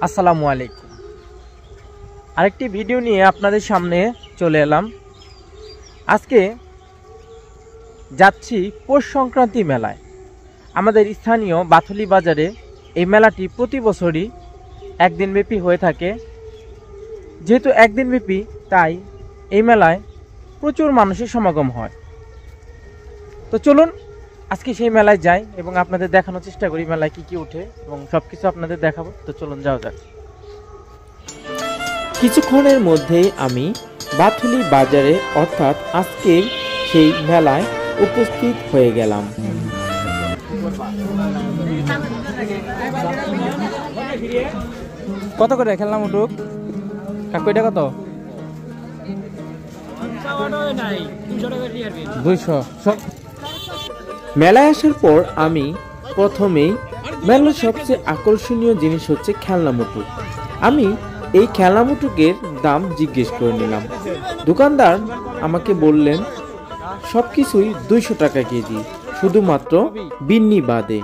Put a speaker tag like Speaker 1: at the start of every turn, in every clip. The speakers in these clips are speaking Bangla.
Speaker 1: আসসালামু আলাইকুম। আরেকটি ভিডিও নিয়ে আপনাদের সামনে চলে এলাম। আজকে যাচ্ছি পৌষ সংক্রান্তি মেলায়। আমাদের স্থানীয় বাথুলি বাজারে এই মেলাটি প্রতি বছরই একদিনব্যাপী হয়ে থাকে। যেহেতু একদিনব্যাপী, তাই এই মেলায় প্রচুর মানুষের সমাগম হয়। তো চলুন আজকে সেই মেলায় যাই এবং আপনাদের দেখানোর চেষ্টা করি মেলায় কি কি উঠে এবং সব কিছু আপনাদের দেখাবো। তো চলুন যাওয়া যাক। কিছুক্ষণের মধ্যেই আমি বাথুলি বাজারে অর্থাৎ আজকের সেই মেলায় উপস্থিত হয়ে গেলাম। কত করে খেললাম উঠুক কাকু, এটা কত? 200। মেলায় আসার পর আমি প্রথমেই মেলার সবচেয়ে আকর্ষণীয় জিনিস হচ্ছে খেলনা মুটুক। আমি এই খেলনা মুটুকের দাম জিজ্ঞেস করে নিলাম। দোকানদার আমাকে বললেন সবকিছুই 200 টাকা কেজি, শুধুমাত্র বিন্নি বাদে।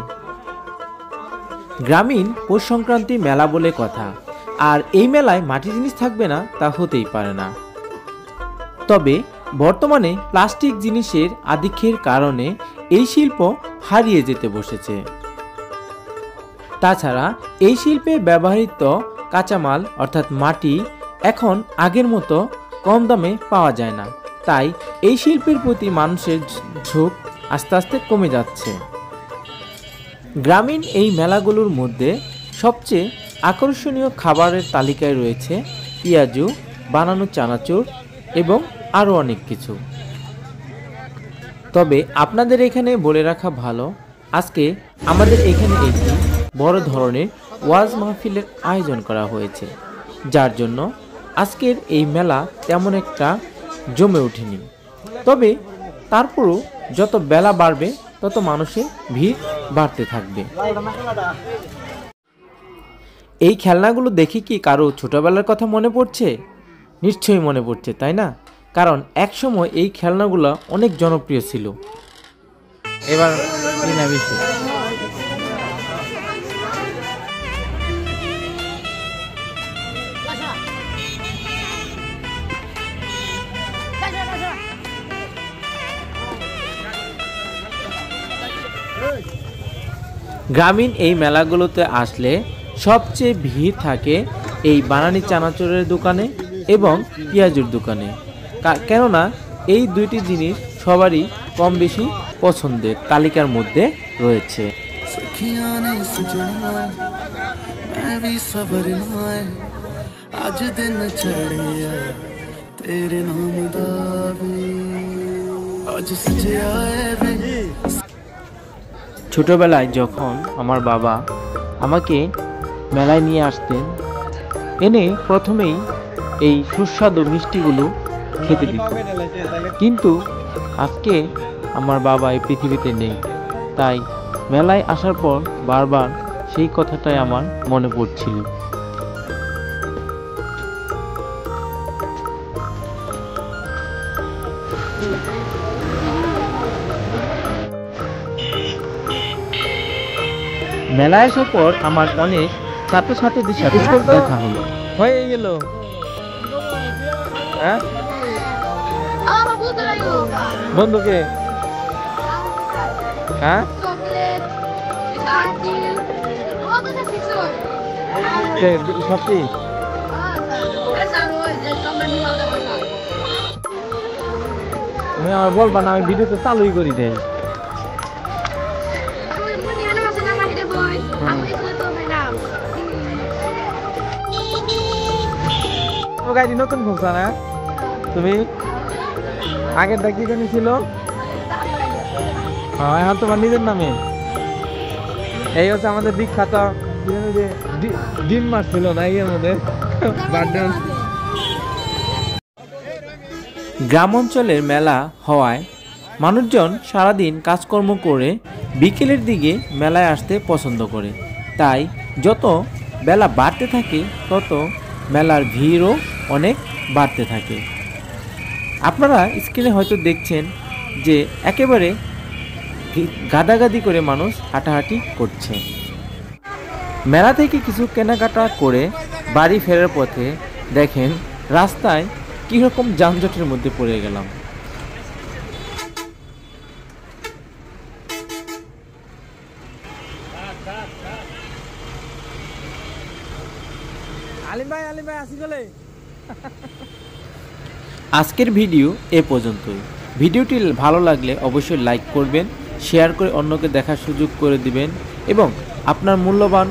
Speaker 1: গ্রামীণ পৌষ সংক্রান্তি মেলা বলে কথা, আর এই মেলায় মাটির জিনিস থাকবে না তা হতেই পারে না। তবে বর্তমানে প্লাস্টিক জিনিসের আধিক্যের কারণে এই শিল্প হারিয়ে যেতে বসেছে। তাছাড়া এই শিল্পে ব্যবহৃত কাঁচামাল অর্থাৎ মাটি এখন আগের মতো কম দামে পাওয়া যায় না, তাই এই শিল্পের প্রতি মানুষের ঝোঁক আস্তে আস্তে কমে যাচ্ছে। গ্রামীণ এই মেলাগুলোর মধ্যে সবচেয়ে আকর্ষণীয় খাবারের তালিকায় রয়েছে পেঁয়াজু, বানানো চানাচুর এবং আরও অনেক কিছু। তবে আপনাদের এখানে বলে রাখা ভালো, আজকে আমাদের এখানে একটি বড় ধরনের ওয়াজ মাহফিলের আয়োজন করা হয়েছে, যার জন্য আজকের এই মেলা তেমন একটা জমে ওঠেনি। তবে তারপরও যত বেলা বাড়বে তত মানুষের ভিড় বাড়তে থাকবে। এই খেলনাগুলো দেখে কি কারো ছোটবেলার কথা মনে পড়ছে? নিশ্চয়ই মনে পড়ছে, তাই না? কারণ একসময় এই খেলনাগুলো অনেক জনপ্রিয় ছিল। এবার বেশি গ্রামীণ এই মেলাগুলোতে আসলে সবচেয়ে ভিড় থাকে এই বানানি চানাচুরের দোকানে এবং পেঁয়াজুর দোকানে, কেননা এই দুইটি জিনিস সবারই কম বেশি পছন্দের তালিকার মধ্যে রয়েছে। ছোটবেলায় যখন আমার বাবা আমাকে মেলায় নিয়ে আসতেন, এনে প্রথমেই এই সুস্বাদু মিষ্টিগুলো খেতে দিত, কিন্তু আজকে আমার বাবা এই পৃথিবীতে নেই, তাই মেলায় আসার পর বারবার সেই কথাটাই আমার মনে পড়ছিল। মেলায় আসার পর আমার অনেক ছাত্রছাত্রীদের সাথে দেখা হলো। হয়ে গেল বন্ধুকে সত্যি তুমি আমার বলবা না, আমি ভিডিওতে চালুই করি দেয়। গাড়ি নতুন খুলছা না তুমি? আগেরটা কি জানি ছিল? এখন তোমার নিজের নামে। এই হচ্ছে আমাদের বিখ্যাত ডিম মাছ ছিল না এর মধ্যে। গ্রাম অঞ্চলের মেলা হওয়ায় মানুষজন সারাদিন কাজকর্ম করে বিকেলের দিকে মেলায় আসতে পছন্দ করে, তাই যত বেলা বাড়তে থাকে তত মেলার ভিড়ও অনেক বাড়তে থাকে। আপনারা স্ক্রিনে হয়তো দেখছেন যে একেবারে গাদাগাদি করে মানুষ হাঁটাহাঁটি করছে। মেলা থেকে কিছু কেনাকাটা করে বাড়ি ফেরার পথে দেখেন রাস্তায় কীরকম যানজটের মধ্যে পড়ে গেলাম। আজকের ভিডিও এ পর্যন্তই। ভিডিওটি ভালো লাগলে অবশ্যই লাইক করবেন, শেয়ার করে অন্যকে দেখার সুযোগ করে দিবেন এবং আপনার মূল্যবান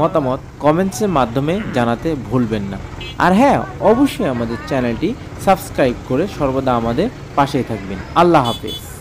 Speaker 1: মতামত কমেন্টসের মাধ্যমে জানাতে ভুলবেন না। আর হ্যাঁ, অবশ্যই আমাদের চ্যানেলটি সাবস্ক্রাইব করে সর্বদা আমাদের পাশেই থাকবেন। আল্লাহ হাফেজ।